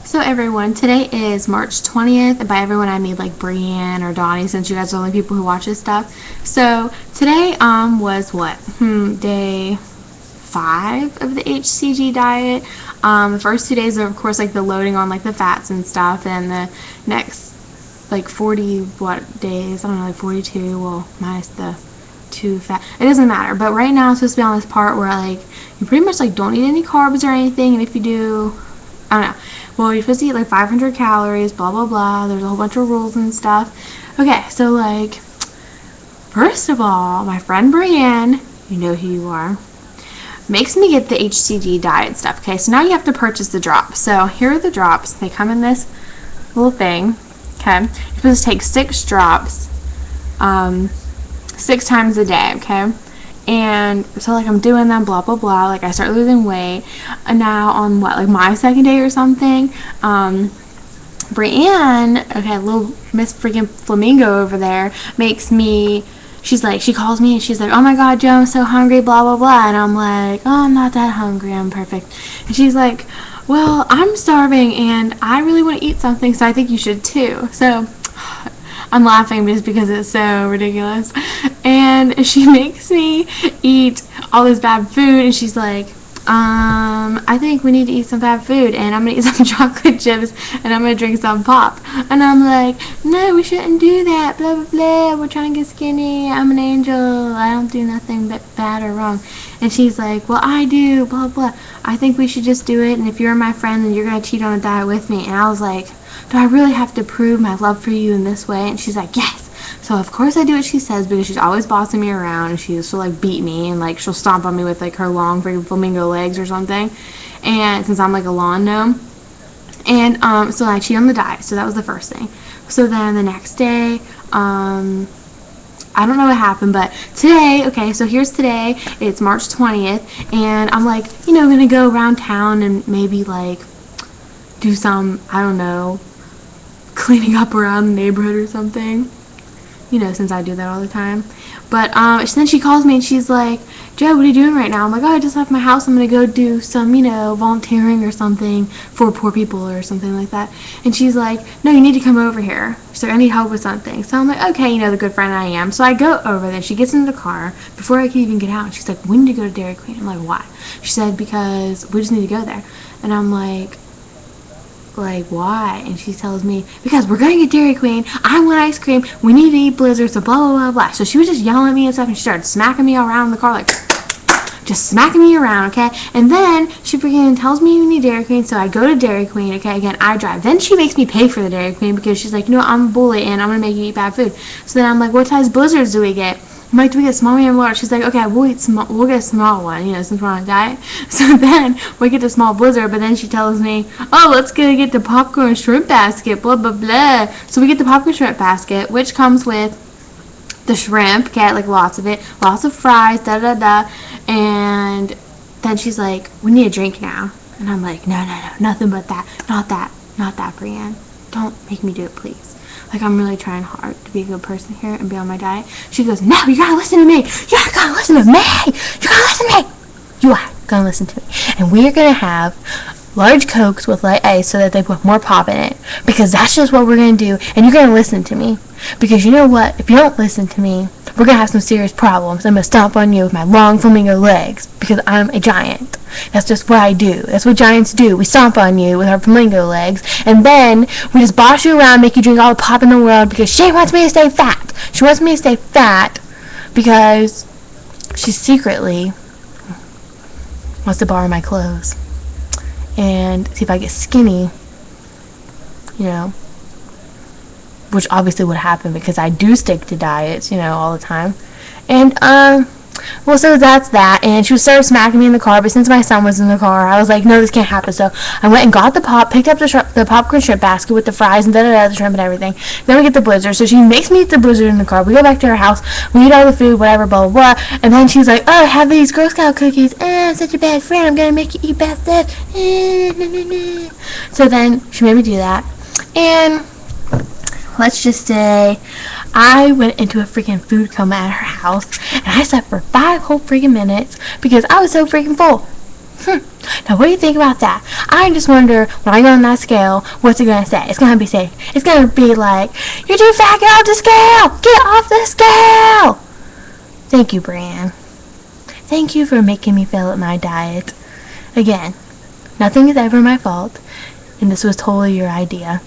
So everyone, today is March 20th, and by everyone I mean like Brianne or Donnie, since you guys are the only people who watch this stuff. So today was what? Day 5 of the HCG diet. The first 2 days are of course like the loading on like the fats and stuff, and the next like 40 days, I don't know, like 42, well minus the 2 fat, it doesn't matter. But right now I'm supposed to be on this part where like you pretty much like don't eat any carbs or anything, and if you do, I don't know. Well, you're supposed to eat like 500 calories, blah, blah, blah. There's a whole bunch of rules and stuff. Okay, so like, first of all, my friend Brianne, you know who you are, makes me get the HCG diet stuff. Okay, so now you have to purchase the drops. So here are the drops. They come in this little thing. Okay, you're supposed to take 6 drops 6 times a day, okay? And so like I'm doing them, blah blah blah, like I start losing weight, and now on what, like my second day or something, Brianne, okay, little Miss freaking Flamingo over there, makes me, she calls me and she's like, oh my god, Joe, I'm so hungry, blah blah blah, and I'm like, oh, I'm not that hungry, I'm perfect. And she's like, well, I'm starving and I really want to eat something, so I think you should too. So I'm laughing just because it's so ridiculous. And she makes me eat all this bad food, and she's like, I think we need to eat some bad food, and I'm gonna eat some chocolate chips, and I'm gonna drink some pop. And I'm like, no, we shouldn't do that, blah blah blah, we're trying to get skinny, I'm an angel, I don't do nothing but bad or wrong. And she's like, well, I do, blah blah, I think we should just do it, and if you're my friend, then you're gonna cheat on a diet with me. And I was like, do I really have to prove my love for you in this way? And she's like, yes. So of course I do what she says, because she's always bossing me around, and she'll like beat me, and like she'll stomp on me with like her long freaking flamingo legs or something. And since I'm like a lawn gnome, and so I cheat on the diet. So that was the first thing. So then the next day, I don't know what happened, but today, okay, so here's today, it's March 20th, and I'm like, gonna go around town and maybe like do some, I don't know, cleaning up around the neighborhood or something, since I do that all the time. But then she calls me and she's like, Joe, what are you doing right now? I'm like, oh, I just left my house, I'm gonna go do some, volunteering or something for poor people or something like that. And she's like, no, you need to come over here, so I need help with something. So I'm like, okay, the good friend I am. So I go over there. She gets into the car. Before I can even get out, she's like, we need to go to Dairy Queen. I'm like, why? She said, because we just need to go there. And I'm like, why? And she tells me, because we're going to get Dairy Queen, I want ice cream, we need to eat blizzards, so blah blah blah blah. So she was just yelling at me and stuff, and she started smacking me around in the car, like just smacking me around, okay? And then she freaking tells me we need Dairy Queen, so I go to Dairy Queen, okay? Again, I drive. Then she makes me pay for the Dairy Queen, because she's like, I'm a bully and I'm gonna make you eat bad food. So then I'm like, what size blizzards do we get? I'm like, do we get small, medium, large? She's like, okay, we'll get a small one, since we're on a diet. So then we get the small blizzard, but then she tells me, oh, let's get the popcorn shrimp basket, blah blah blah. So we get the popcorn shrimp basket, which comes with the shrimp, okay, like lots of it, lots of fries, da da da. And then she's like, we need a drink now. And I'm like, no, nothing but that, not that, Brianne. Don't make me do it, please. Like, I'm really trying hard to be a good person here and be on my diet. She goes, no, you gotta listen to me. You're gonna listen to me. You gotta listen to me. You are gonna listen to me. And we are gonna have large Cokes with light ice so that they put more pop in it. Because that's just what we're gonna do. And you're gonna listen to me. Because you know what? If you don't listen to me, we're gonna have some serious problems. I'm gonna stomp on you with my long flamingo legs. Because I'm a giant. That's just what I do. That's what giants do. We stomp on you with our flamingo legs, and then we just boss you around, make you drink all the pop in the world, because she wants me to stay fat. She wants me to stay fat because she secretly wants to borrow my clothes and see if I get skinny, which obviously would happen because I do stick to diets, all the time. And well, so that's that. And she was started smacking me in the car, but since my son was in the car, I was like, no, this can't happen. So I went and got the pop, picked up the popcorn shrimp basket with the fries and the shrimp and everything. Then we get the blizzard. So she makes me eat the blizzard in the car. We go back to her house. We eat all the food, whatever, blah, blah, blah. And then she's like, oh, have these Girl Scout cookies. I'm such a bad friend. I'm going to make you eat bad stuff. So then she made me do that. And let's just say I went into a freaking food coma at her house, and I slept for 5 whole freaking minutes because I was so freaking full. Now what do you think about that? I just wonder, when I go on that scale, what's it gonna say? It's gonna be safe. It's gonna be like, "You're too fat, get off the scale! Get off the scale!" Thank you, Brianne. Thank you for making me fail at my diet. Again, nothing is ever my fault, and this was totally your idea.